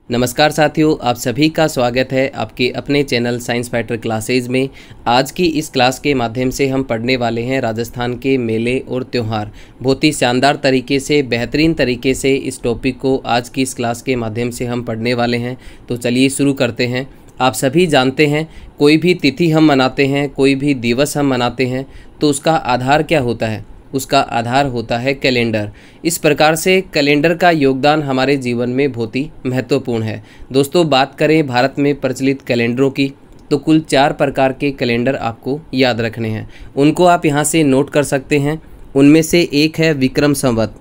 नमस्कार साथियों, आप सभी का स्वागत है आपके अपने चैनल साइंस फाइटर क्लासेज में। आज की इस क्लास के माध्यम से हम पढ़ने वाले हैं राजस्थान के मेले और त्यौहार। बहुत ही शानदार तरीके से, बेहतरीन तरीके से इस टॉपिक को आज की इस क्लास के माध्यम से हम पढ़ने वाले हैं। तो चलिए शुरू करते हैं। आप सभी जानते हैं, कोई भी तिथि हम मनाते हैं, कोई भी दिवस हम मनाते हैं, तो उसका आधार क्या होता है? उसका आधार होता है कैलेंडर। इस प्रकार से कैलेंडर का योगदान हमारे जीवन में बहुत ही महत्वपूर्ण है। दोस्तों, बात करें भारत में प्रचलित कैलेंडरों की, तो कुल 4 प्रकार के कैलेंडर आपको याद रखने हैं। उनको आप यहाँ से नोट कर सकते हैं। उनमें से एक है विक्रम संवत,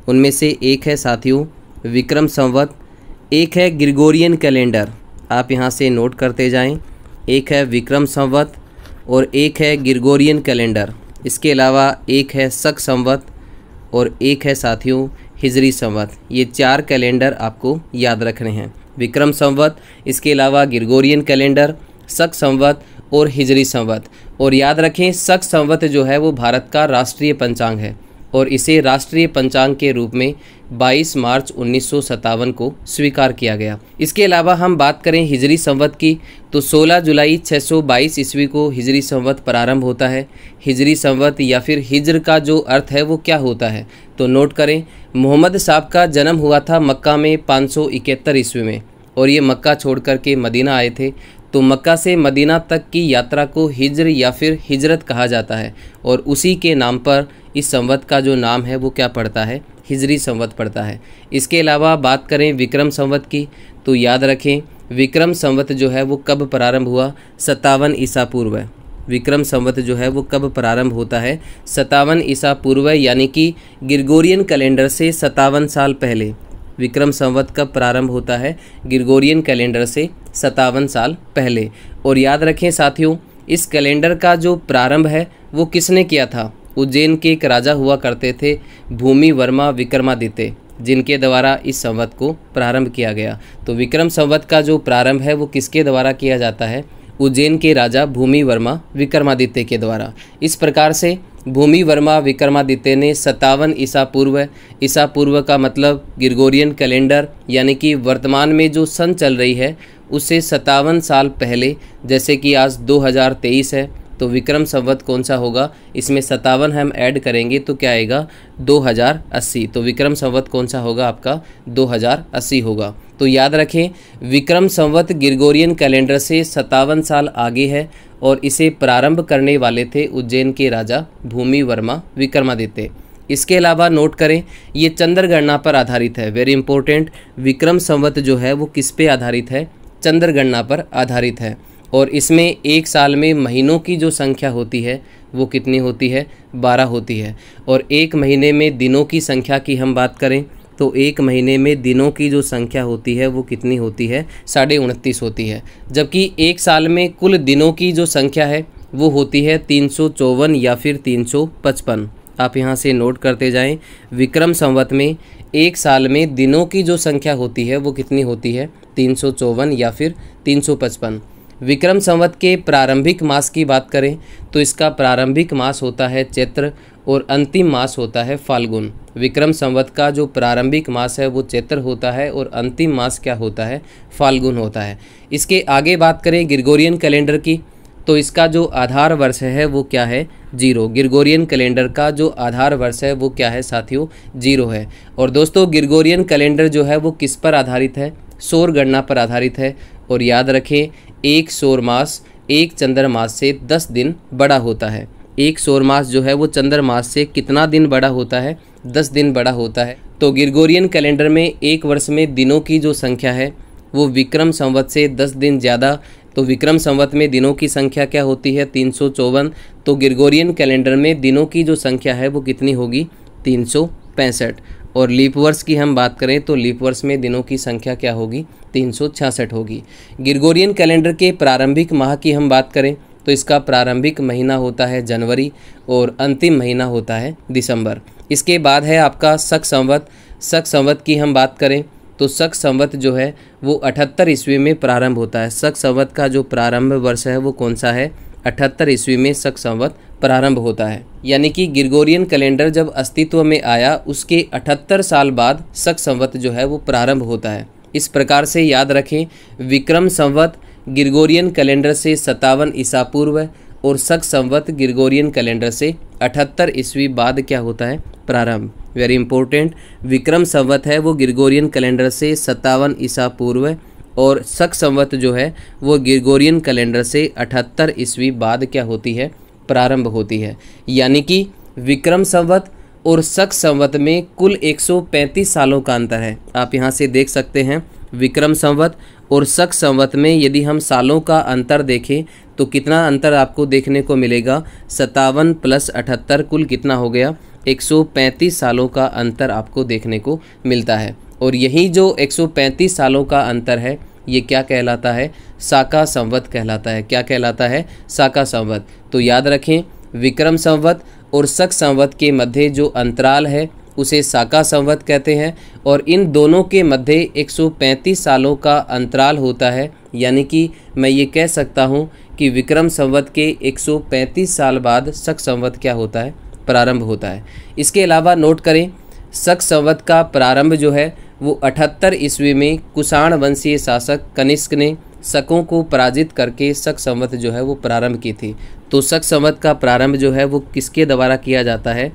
उनमें से एक है साथियों विक्रम संवत। एक है ग्रिगोरियन कैलेंडर, आप यहाँ से नोट करते जाएं। एक है विक्रम संवत और एक है ग्रिगोरियन कैलेंडर। इसके अलावा एक है शक संवत और एक है साथियों हिजरी संवत। ये 4 कैलेंडर आपको याद रखने हैं। विक्रम संवत, इसके अलावा ग्रिगोरियन कैलेंडर, शक संवत और हिजरी संवत। और याद रखें, शक संवत जो है वो भारत का राष्ट्रीय पंचांग है और इसे राष्ट्रीय पंचांग के रूप में 22 मार्च 1957 को स्वीकार किया गया। इसके अलावा हम बात करें हिजरी संवत की, तो 16 जुलाई 622 ईस्वी को हिजरी संवत प्रारंभ होता है। हिजरी संवत या फिर हिज्र का जो अर्थ है वो क्या होता है, तो नोट करें। मोहम्मद साहब का जन्म हुआ था मक्का में 571 ईस्वी में और ये मक्का छोड़ कर के मदीना आए थे। तो मक्का से मदीना तक की यात्रा को हिज्र या फिर हिजरत कहा जाता है और उसी के नाम पर इस संवत का जो नाम है वो क्या पड़ता है? हिजरी संवत पड़ता है। इसके अलावा बात करें विक्रम संवत की, तो याद रखें विक्रम संवत जो है वो कब प्रारंभ हुआ? 57 ईसा पूर्व। विक्रम संवत जो है वो कब प्रारंभ होता है? 57 ईसा पूर्व, यानी कि ग्रिगोरियन कैलेंडर से 57 साल पहले। विक्रम संवत कब प्रारंभ होता है? ग्रिगोरियन कैलेंडर से 57 साल पहले। और याद रखें साथियों, इस कैलेंडर का जो प्रारंभ है वो किसने किया था? उज्जैन के एक राजा हुआ करते थे भूमि वर्मा विक्रमादित्य, जिनके द्वारा इस संवत को प्रारंभ किया गया। तो विक्रम संवत का जो प्रारंभ है वो किसके द्वारा किया जाता है? उज्जैन के राजा भूमि वर्मा विक्रमादित्य के द्वारा। इस प्रकार से भूमि वर्मा विक्रमादित्य ने 57 ईसा पूर्व का मतलब ग्रिगोरियन कैलेंडर, यानी कि वर्तमान में जो सन चल रही है उससे 57 साल पहले, जैसे कि आज 2023 है, तो विक्रम संवत कौन सा होगा? इसमें 57 हम ऐड करेंगे तो क्या आएगा? 2080। तो विक्रम संवत कौन सा होगा आपका? 2080 होगा। तो याद रखें, विक्रम संवत ग्रिगोरियन कैलेंडर से 57 साल आगे है और इसे प्रारंभ करने वाले थे उज्जैन के राजा भूमि वर्मा विक्रमादित्य। इसके अलावा नोट करें, ये चंद्र गणना पर आधारित है। वेरी इंपॉर्टेंट, विक्रम संवत जो है वो किस पे आधारित है? चंद्र गणना पर आधारित है। और इसमें एक साल में महीनों की जो संख्या होती है वो कितनी होती है? 12 होती है। और एक महीने में दिनों की संख्या की हम बात करें तो एक महीने में दिनों की जो संख्या होती है वो कितनी होती है? 29.5 होती है। जबकि एक साल में कुल दिनों की जो संख्या है वो होती है 354 या फिर 355। आप यहाँ से नोट करते जाएं। विक्रम संवत में एक साल में दिनों की जो संख्या होती है वो कितनी होती है? 354 या फिर 355। विक्रम संवत के प्रारंभिक मास की बात करें तो इसका प्रारंभिक मास होता है चैत्र और अंतिम मास होता है फाल्गुन। विक्रम संवत का जो प्रारंभिक मास है वो चैत्र होता है और अंतिम मास क्या होता है? फाल्गुन होता है। इसके आगे बात करें ग्रिगोरियन कैलेंडर की, तो इसका जो आधार वर्ष है वो क्या है? 0। ग्रिगोरियन कैलेंडर का जो आधार वर्ष है वो क्या है साथियों? 0 है। और दोस्तों, ग्रिगोरियन कैलेंडर जो है वो किस पर आधारित है? सौर गणना पर आधारित है। और याद रखें, एक सौर मास एक चंद्र मास से 10 दिन बड़ा होता है। एक सौर मास जो है वो चंद्र मास से कितना दिन बड़ा होता है? 10 दिन बड़ा होता है। तो ग्रिगोरियन कैलेंडर में एक वर्ष में दिनों की जो संख्या है वो विक्रम संवत से 10 दिन ज़्यादा। तो विक्रम संवत में दिनों की संख्या क्या होती है? 354। तो ग्रिगोरियन कैलेंडर में दिनों की जो संख्या है वो कितनी होगी? 365। और लीप वर्ष की हम बात करें तो लीप वर्ष में दिनों की संख्या क्या होगी? 366 होगी। ग्रिगोरियन कैलेंडर के प्रारंभिक माह की हम बात करें तो इसका प्रारंभिक महीना होता है जनवरी और अंतिम महीना होता है दिसंबर। इसके बाद है आपका शक संवत। शक संवत की हम बात करें तो शक संवत जो है वो 78 ईस्वी में प्रारंभ होता है। शक संवत का जो प्रारंभ वर्ष है वो कौन सा है? 78 ईस्वी में शक संवत प्रारंभ होता है। यानी कि ग्रिगोरियन कैलेंडर जब अस्तित्व में आया उसके 78 साल बाद शक संवत जो है वो प्रारंभ होता है। इस प्रकार से याद रखें, विक्रम संवत ग्रिगोरियन कैलेंडर से 57 ईसा पूर्व और शक संवत ग्रिगोरियन कैलेंडर से 78 ईस्वी बाद क्या होता है, प्रारंभ। वेरी इंपॉर्टेंट, विक्रम संवत है वो ग्रिगोरियन कैलेंडर से 57 ईसा पूर्व और शक संवत जो है वो ग्रिगोरियन कैलेंडर से 78 ईस्वी बाद क्या होती है, प्रारंभ होती है। यानी कि विक्रम संवत और शक संवत में कुल 135 सालों का अंतर है। आप यहाँ से देख सकते हैं, विक्रम संवत और शक संवत में यदि हम सालों का अंतर देखें तो कितना अंतर आपको देखने को मिलेगा, 57 + 78 कुल कितना हो गया, 135 सालों का अंतर आपको देखने को मिलता है। और यही जो 135 सालों का अंतर है ये क्या कहलाता है, साका संवत कहलाता है। क्या कहलाता है, साका संवत। तो याद रखें, विक्रम संवत और शक संवत के मध्य जो अंतराल है उसे साका संवत कहते हैं और इन दोनों के मध्य 135 सालों का अंतराल होता है। यानी कि मैं ये कह सकता हूँ कि विक्रम संवत के 135 साल बाद शक संवत क्या होता है, प्रारंभ होता है। इसके अलावा नोट करें, शक संवत का प्रारंभ जो है वो 78 ईस्वी में कुषाण वंशीय शासक कनिष्क ने शकों को पराजित करके शक संवत जो है वो प्रारंभ की थी। तो शक संवत का प्रारंभ जो है वो किसके द्वारा किया जाता है,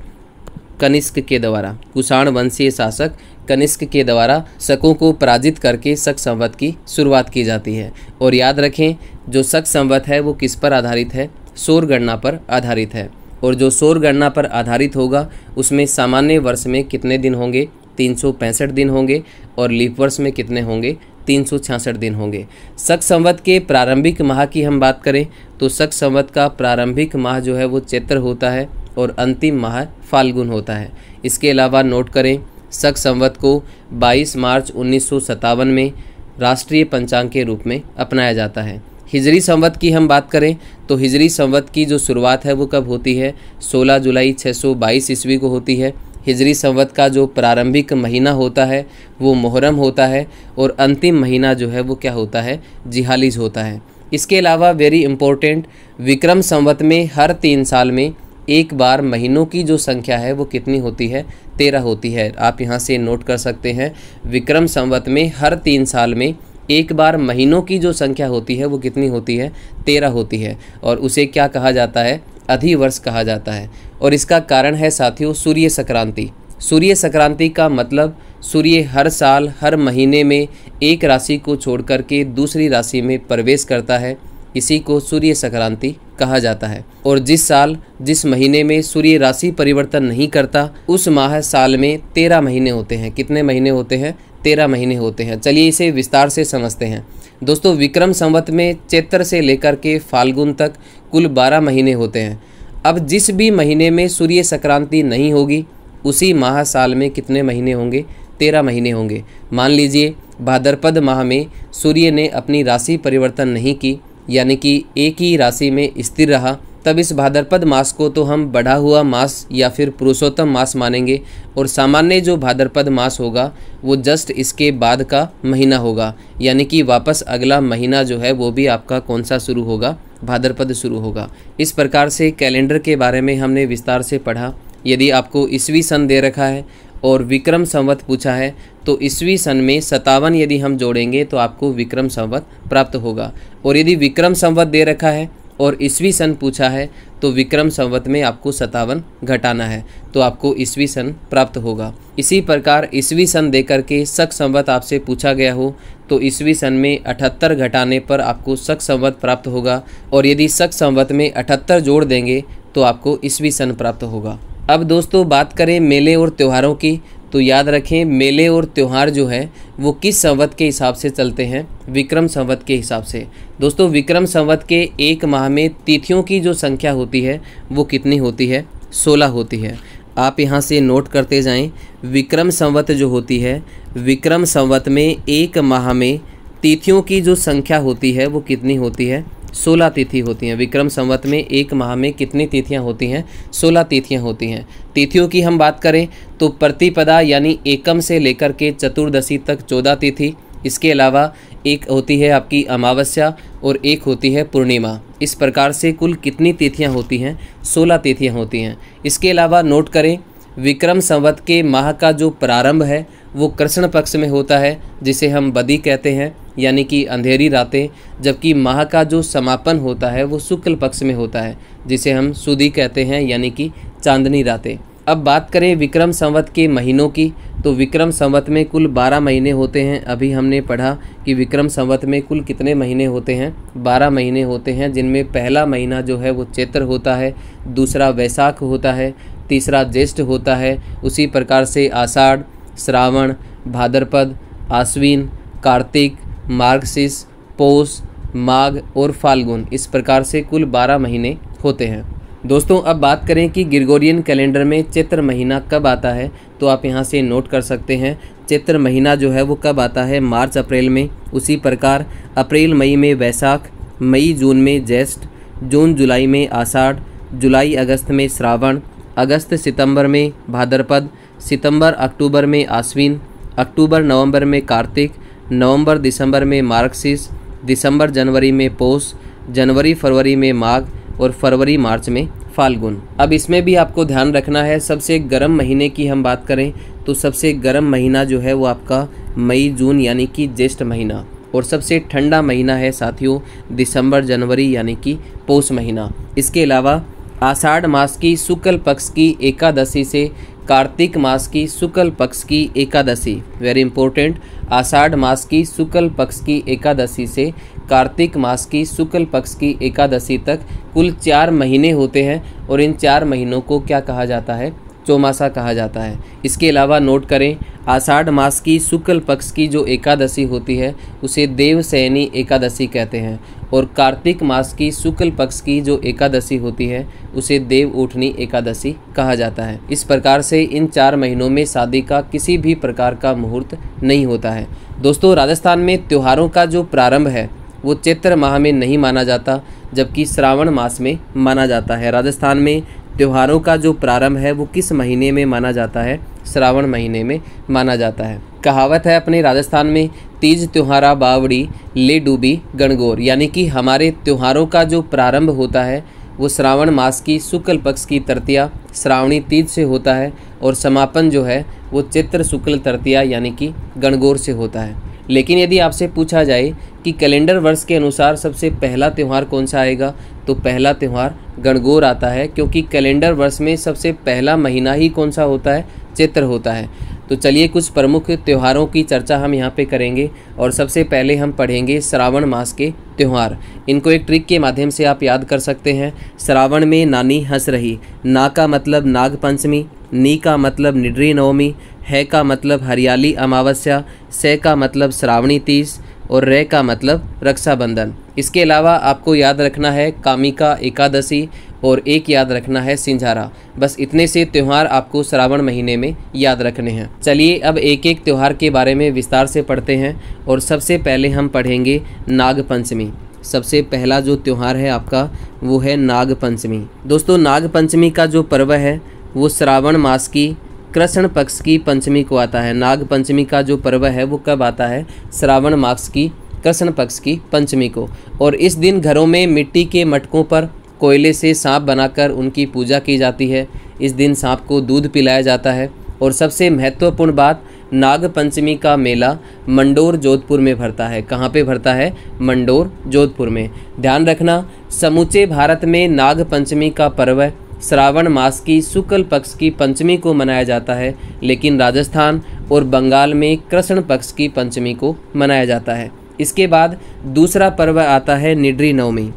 कनिष्क के द्वारा। कुषाण वंशीय शासक कनिष्क के द्वारा शकों को पराजित करके शक संवत की शुरुआत की जाती है। और याद रखें, जो शक संवत है वो किस पर आधारित है, सौर गणना पर आधारित है। और जो सौर गणना पर आधारित होगा उसमें सामान्य वर्ष में कितने दिन होंगे, 365 दिन होंगे और लीप वर्ष में कितने होंगे, 366 दिन होंगे। शक संवत के प्रारंभिक माह की हम बात करें तो शक संवत का प्रारंभिक माह जो है वो चैत्र होता है और अंतिम माह फाल्गुन होता है। इसके अलावा नोट करें, शक संवत को 22 मार्च 1957 में राष्ट्रीय पंचांग के रूप में अपनाया जाता है। हिजरी संवत की हम बात करें तो हिजरी संवत की जो शुरुआत है वो कब होती है, 16 जुलाई 622 ईस्वी को होती है। हिजरी संवत का जो प्रारंभिक महीना होता है वो मुहर्रम होता है और अंतिम महीना जो है वो क्या होता है, जिहालिज होता है। इसके अलावा वेरी इंपॉर्टेंट, विक्रम संवत में हर 3 साल में एक बार महीनों की जो संख्या है वो कितनी होती है, 13 होती है। आप यहाँ से नोट कर सकते हैं, विक्रम संवत में हर 3 साल में एक बार महीनों की जो संख्या होती है वो कितनी होती है, 13 होती है। और उसे क्या कहा जाता है, अधिवर्ष कहा जाता है। और इसका कारण है साथियों सूर्य संक्रांति। सूर्य संक्रांति का मतलब सूर्य हर साल हर महीने में एक राशि को छोड़ कर के दूसरी राशि में प्रवेश करता है, इसी को सूर्य संक्रांति कहा जाता है। और जिस साल जिस महीने में सूर्य राशि परिवर्तन नहीं करता उस माह साल में 13 महीने होते हैं। कितने महीने होते हैं, 13 महीने होते हैं। चलिए इसे विस्तार से समझते हैं। दोस्तों, विक्रम संवत में चैत्र से लेकर के फाल्गुन तक कुल 12 महीने होते हैं। अब जिस भी महीने में सूर्य संक्रांति नहीं होगी उसी माह साल में कितने महीने होंगे, 13 महीने होंगे। मान लीजिए भाद्रपद माह में सूर्य ने अपनी राशि परिवर्तन नहीं की, यानी कि एक ही राशि में स्थिर रहा, तब इस भाद्रपद मास को तो हम बढ़ा हुआ मास या फिर पुरुषोत्तम मास मानेंगे और सामान्य जो भाद्रपद मास होगा वो जस्ट इसके बाद का महीना होगा। यानी कि वापस अगला महीना जो है वो भी आपका कौन सा शुरू होगा, भाद्रपद शुरू होगा। इस प्रकार से कैलेंडर के बारे में हमने विस्तार से पढ़ा। यदि आपको ईस्वी सन दे रखा है और विक्रम संवत पूछा है तो ईस्वी सन में 57 यदि हम जोड़ेंगे तो आपको विक्रम संवत प्राप्त होगा। और यदि विक्रम संवत दे रखा है और ईस्वी सन पूछा है तो विक्रम संवत में आपको 57 घटाना है तो आपको ईस्वी सन प्राप्त होगा। इसी प्रकार ईस्वी सन देकर के शक संवत आपसे पूछा गया हो तो ईस्वी सन में 78 घटाने पर आपको शक संवत प्राप्त होगा और यदि शक संवत में 78 जोड़ देंगे तो आपको ईस्वी सन प्राप्त होगा। अब दोस्तों बात करें मेले और त्योहारों की तो याद रखें, मेले और त्यौहार जो है वो किस संवत के हिसाब से चलते हैं, विक्रम संवत के हिसाब से। दोस्तों, विक्रम संवत के एक माह में तिथियों की जो संख्या होती है वो कितनी होती है, 16 होती है। आप यहाँ से नोट करते जाएं, विक्रम संवत जो होती है, विक्रम संवत में एक माह में तिथियों की जो संख्या होती है वो कितनी होती है, 16 तिथि होती हैं। विक्रम संवत में एक माह में कितनी तिथियां होती हैं, 16 तिथियां होती हैं। तिथियों की हम बात करें तो प्रतिपदा यानी एकम से लेकर के चतुर्दशी तक 14 तिथि। इसके अलावा एक होती है आपकी अमावस्या और एक होती है पूर्णिमा। इस प्रकार से कुल कितनी तिथियां होती हैं, 16 तिथियां होती हैं। इसके अलावा नोट करें, विक्रम संवत के माह का जो प्रारंभ है वो कृष्ण पक्ष में होता है, जिसे हम बदी कहते हैं, यानी कि अंधेरी रातें, जबकि माह का जो समापन होता है वो शुक्ल पक्ष में होता है, जिसे हम सुदी कहते हैं, यानी कि चांदनी रातें। अब बात करें विक्रम संवत के महीनों की, तो विक्रम संवत में कुल 12 महीने होते हैं। अभी हमने पढ़ा कि विक्रम संवत में कुल कितने महीने होते हैं, 12 महीने होते हैं, जिनमें पहला महीना जो है वो चैत्र होता है, दूसरा वैशाख होता है, तीसरा ज्येष्ठ होता है, उसी प्रकार से आषाढ़, श्रावण, भाद्रपद, आश्विन, कार्तिक, मार्गशीर्ष, पौष, माघ और फाल्गुन, इस प्रकार से कुल 12 महीने होते हैं। दोस्तों अब बात करें कि ग्रिगोरियन कैलेंडर में चैत्र महीना कब आता है, तो आप यहाँ से नोट कर सकते हैं। चैत्र महीना जो है वो कब आता है, मार्च अप्रैल में। उसी प्रकार अप्रैल मई में वैशाख, मई जून में ज्येष्ठ, जून जुलाई में आषाढ़, जुलाई अगस्त में श्रावण, अगस्त सितंबर में भाद्रपद, सितंबर अक्टूबर में आश्विन, अक्टूबर नवंबर में कार्तिक, नवंबर दिसंबर में मार्गशीर्ष, दिसंबर जनवरी में पौष, जनवरी फरवरी में माघ और फरवरी मार्च में फाल्गुन। अब इसमें भी आपको ध्यान रखना है, सबसे गर्म महीने की हम बात करें तो सबसे गर्म महीना जो है वो आपका मई जून यानी कि ज्येष्ठ महीना, और सबसे ठंडा महीना है साथियों दिसंबर जनवरी यानी कि पौष महीना। इसके अलावा आषाढ़ मास की शुक्ल पक्ष की एकादशी से कार्तिक मास की शुक्ल पक्ष की एकादशी, वेरी इंपॉर्टेंट, आषाढ़ मास की शुक्ल पक्ष की एकादशी से कार्तिक मास की शुक्ल पक्ष की एकादशी तक कुल 4 महीने होते हैं, और इन 4 महीनों को क्या कहा जाता है, चौमासा कहा जाता है। इसके अलावा नोट करें, आषाढ़ मास की शुक्ल पक्ष की जो एकादशी होती है उसे देवशयनी एकादशी कहते हैं, और कार्तिक मास की शुक्ल पक्ष की जो एकादशी होती है उसे देव उठनी एकादशी कहा जाता है। इस प्रकार से इन 4 महीनों में शादी का किसी भी प्रकार का मुहूर्त नहीं होता है। दोस्तों राजस्थान में त्योहारों का जो प्रारंभ है वो चैत्र माह में नहीं माना जाता, जबकि श्रावण मास में माना जाता है। राजस्थान में त्योहारों का जो प्रारंभ है वो किस महीने में माना जाता है, श्रावण महीने में माना जाता है। कहावत है अपने राजस्थान में, तीज त्योहारा बावड़ी ले डूबी गणगौर, यानी कि हमारे त्योहारों का जो प्रारंभ होता है वो श्रावण मास की शुक्ल पक्ष की तृतीया श्रावणी तीज से होता है, और समापन जो है वो चैत्र शुक्ल तृतीया यानी कि गणगौर से होता है। लेकिन यदि आपसे पूछा जाए कि कैलेंडर वर्ष के अनुसार सबसे पहला त्यौहार कौन सा आएगा, तो पहला त्यौहार गणगौर आता है, क्योंकि कैलेंडर वर्ष में सबसे पहला महीना ही कौन सा होता है, चैत्र होता है। तो चलिए कुछ प्रमुख त्योहारों की चर्चा हम यहाँ पे करेंगे, और सबसे पहले हम पढ़ेंगे श्रावण मास के त्यौहार। इनको एक ट्रिक के माध्यम से आप याद कर सकते हैं। श्रावण में नानी हंस रही, ना का मतलब नाग पंचमी, नी का मतलब निड्री नवमी, है का मतलब हरियाली अमावस्या, से का मतलब श्रावणी तीज, और रे का मतलब रक्षाबंधन। इसके अलावा आपको याद रखना है कामिका एकादशी, और एक याद रखना है सिंझारा। बस इतने से त्यौहार आपको श्रावण महीने में याद रखने हैं। चलिए अब एक एक त्यौहार के बारे में विस्तार से पढ़ते हैं, और सबसे पहले हम पढ़ेंगे नाग पंचमी। सबसे पहला जो त्यौहार है आपका वो है नाग पंचमी। दोस्तों नाग पंचमी का जो पर्व है वो श्रावण मास की कृष्ण पक्ष की पंचमी को आता है। नाग पंचमी का जो पर्व है वो कब आता है, श्रावण मास की कृष्ण पक्ष की पंचमी को, और इस दिन घरों में मिट्टी के मटकों पर कोयले से सांप बनाकर उनकी पूजा की जाती है। इस दिन सांप को दूध पिलाया जाता है। और सबसे महत्वपूर्ण बात, नाग पंचमी का मेला मंडोर जोधपुर में भरता है। कहाँ पे भरता है, मंडोर जोधपुर में। ध्यान रखना, समूचे भारत में नाग पंचमी का पर्व श्रावण मास की शुक्ल पक्ष की पंचमी को मनाया जाता है, लेकिन राजस्थान और बंगाल में कृष्ण पक्ष की पंचमी को मनाया जाता है। इसके बाद दूसरा पर्व आता है निड्री नवमी।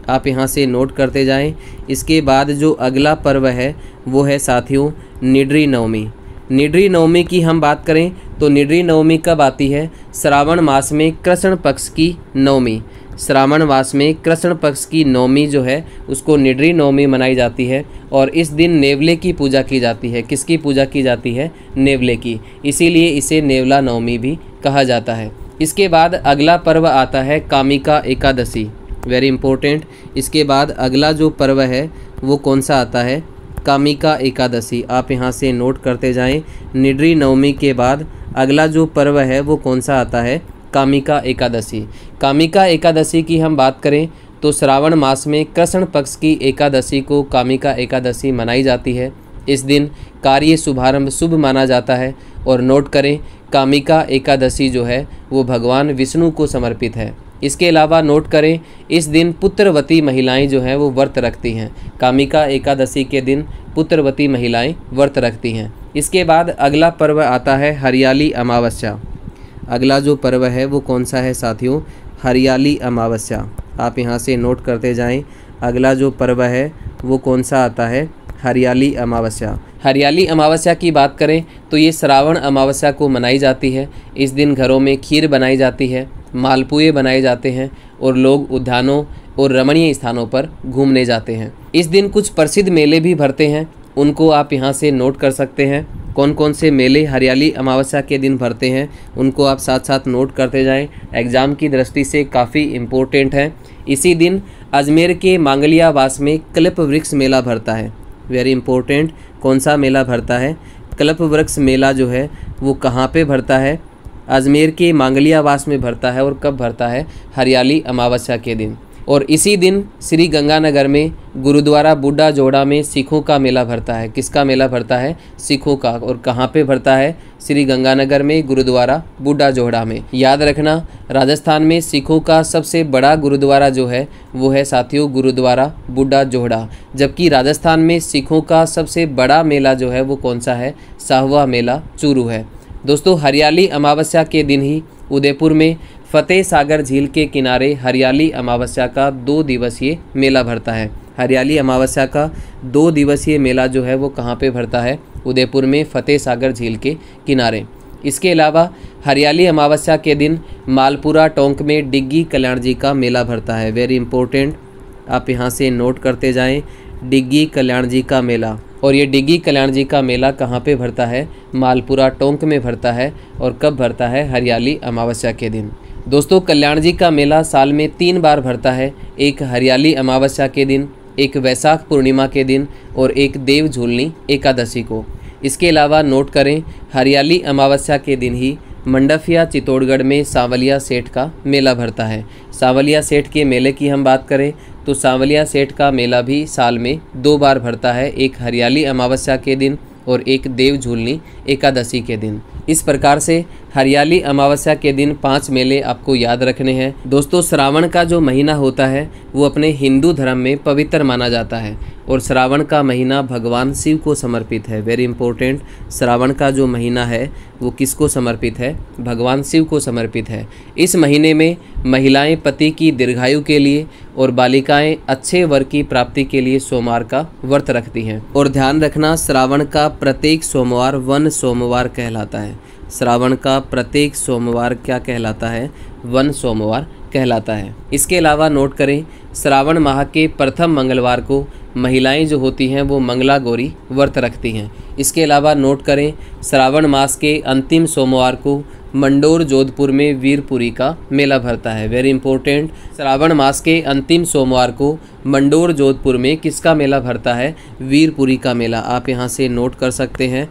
आप यहाँ से नोट करते जाएं। इसके बाद जो अगला पर्व है वो है साथियों निड्री नवमी। निड्री नवमी की हम बात करें तो निड्री नवमी कब आती है, श्रावण मास में कृष्ण पक्ष की नवमी। श्रावण मास में कृष्ण पक्ष की नवमी जो है उसको निड्री नवमी मनाई जाती है, और इस दिन नेवले की पूजा की जाती है। किसकी पूजा की जाती है, नेवले की, इसीलिए इसे नेवला नवमी भी कहा जाता है। इसके बाद अगला पर्व आता है कामिका एकादशी, वेरी इंपॉर्टेंट। इसके बाद अगला जो पर्व है वो कौन सा आता है, कामिका एकादशी। आप यहाँ से नोट करते जाएं। निड्री नवमी के बाद अगला जो पर्व है वो कौन सा आता है, कामिका एकादशी। कामिका एकादशी की हम बात करें तो श्रावण मास में कृष्ण पक्ष की एकादशी को कामिका एकादशी मनाई जाती है। इस दिन कार्य शुभारंभ शुभ माना जाता है। और नोट करें, कामिका एकादशी जो है वो भगवान विष्णु को समर्पित है। इसके अलावा नोट करें, इस दिन पुत्रवती महिलाएं जो हैं वो व्रत रखती हैं। कामिका एकादशी के दिन पुत्रवती महिलाएं व्रत रखती हैं। इसके बाद अगला पर्व आता है हरियाली अमावस्या। अगला जो पर्व है वो कौन सा है साथियों? हरियाली अमावस्या। आप यहाँ से नोट करते जाएं। अगला जो पर्व है वो कौन सा आता है? हरियाली अमावस्या। हरियाली अमावस्या की बात करें तो ये श्रावण अमावस्या को मनाई जाती है। इस दिन घरों में खीर बनाई जाती है, मालपुए बनाए जाते हैं और लोग उद्यानों और रमणीय स्थानों पर घूमने जाते हैं। इस दिन कुछ प्रसिद्ध मेले भी भरते हैं, उनको आप यहाँ से नोट कर सकते हैं। कौन कौन से मेले हरियाली अमावस्या के दिन भरते हैं उनको आप साथ साथ नोट करते जाएं, एग्ज़ाम की दृष्टि से काफ़ी इम्पोर्टेंट है। इसी दिन अजमेर के मांगलियावास में कल्प वृक्ष मेला भरता है। वेरी इंपॉर्टेंट, कौन सा मेला भरता है? कल्प वृक्ष मेला जो है वो कहाँ पे भरता है? अजमेर के मांगलियावास में भरता है। और कब भरता है? हरियाली अमावस्या के दिन। और इसी दिन श्री गंगानगर में गुरुद्वारा बूढ़ा जोड़ा में सिखों का मेला भरता है। किसका मेला भरता है? सिखों का। और कहाँ पे भरता है? श्री गंगानगर में गुरुद्वारा बूढ़ा जोड़ा में। याद रखना, राजस्थान में सिखों का सबसे बड़ा गुरुद्वारा जो है वो है साथियों गुरुद्वारा बूढ़ा जोड़ा। जबकि राजस्थान में सिखों का सबसे बड़ा मेला जो है वो कौन सा है? साहवा मेला चूरू है। दोस्तों, हरियाली अमावस्या के दिन ही उदयपुर में फतेह सागर झील के किनारे हरियाली अमावस्या का 2 दिवसीय मेला भरता है। हरियाली अमावस्या का 2 दिवसीय मेला जो है वो कहाँ पे भरता है? उदयपुर में फतेह सागर झील के किनारे। इसके अलावा हरियाली अमावस्या के दिन मालपुरा टोंक में डिग्गी कल्याण जी का मेला भरता है। वेरी इंपॉर्टेंट, आप यहाँ से नोट करते जाएं, डिग्गी कल्याण जी का मेला। और ये डिग्गी कल्याण जी का मेला कहाँ पे भरता है? मालपुरा टोंक में भरता है। और कब भरता है? हरियाली अमावस्या के दिन। दोस्तों, कल्याण जी का मेला साल में 3 बार भरता है, एक हरियाली अमावस्या के दिन, एक वैशाख पूर्णिमा के दिन और एक देव झूलनी एकादशी को। इसके अलावा नोट करें, हरियाली अमावस्या के दिन ही मंडफिया चित्तौड़गढ़ में सांवलिया सेठ का मेला भरता है। सांवलिया सेठ के मेले की हम बात करें तो सांवलिया सेठ का मेला भी साल में 2 बार भरता है, एक हरियाली अमावस्या के दिन और एक देव झूलनी एकादशी के दिन। इस प्रकार से हरियाली अमावस्या के दिन 5 मेले आपको याद रखने हैं। दोस्तों, श्रावण का जो महीना होता है वो अपने हिंदू धर्म में पवित्र माना जाता है और श्रावण का महीना भगवान शिव को समर्पित है। वेरी इंपॉर्टेंट, श्रावण का जो महीना है वो किसको समर्पित है? भगवान शिव को समर्पित है। इस महीने में महिलाएं पति की दीर्घायु के लिए और बालिकाएं अच्छे वर की प्राप्ति के लिए सोमवार का व्रत रखती हैं। और ध्यान रखना, श्रावण का प्रत्येक सोमवार वन सोमवार कहलाता है। श्रावण का प्रत्येक सोमवार क्या कहलाता है? वन सोमवार कहलाता है। इसके अलावा नोट करें, श्रावण माह के प्रथम मंगलवार को महिलाएं जो होती हैं वो मंगला गौरी व्रत रखती हैं। इसके अलावा नोट करें, श्रावण मास के अंतिम सोमवार को मंडोर जोधपुर में वीरपुरी का मेला भरता है। वेरी इंपॉर्टेंट, श्रावण मास के अंतिम सोमवार को मंडोर जोधपुर में किसका मेला भरता है? वीरपुरी का मेला। आप यहाँ से नोट कर सकते हैं,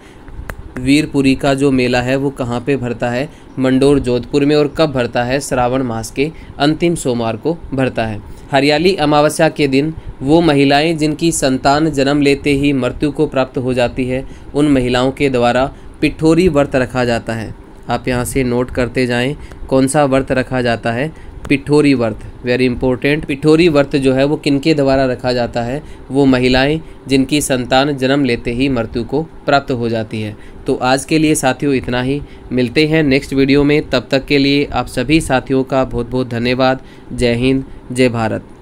वीरपुरी का जो मेला है वो कहाँ पे भरता है? मंडोर जोधपुर में। और कब भरता है? श्रावण मास के अंतिम सोमवार को भरता है। हरियाली अमावस्या के दिन वो महिलाएं जिनकी संतान जन्म लेते ही मृत्यु को प्राप्त हो जाती है, उन महिलाओं के द्वारा पिठोरी व्रत रखा जाता है। आप यहाँ से नोट करते जाएं, कौन सा व्रत रखा जाता है? पिठोरी व्रत। वेरी इंपॉर्टेंट, पिठोरी व्रत जो है वो किनके द्वारा रखा जाता है? वो महिलाएं जिनकी संतान जन्म लेते ही मृत्यु को प्राप्त हो जाती है। तो आज के लिए साथियों इतना ही, मिलते हैं नेक्स्ट वीडियो में। तब तक के लिए आप सभी साथियों का बहुत बहुत धन्यवाद। जय हिंद, जय भारत।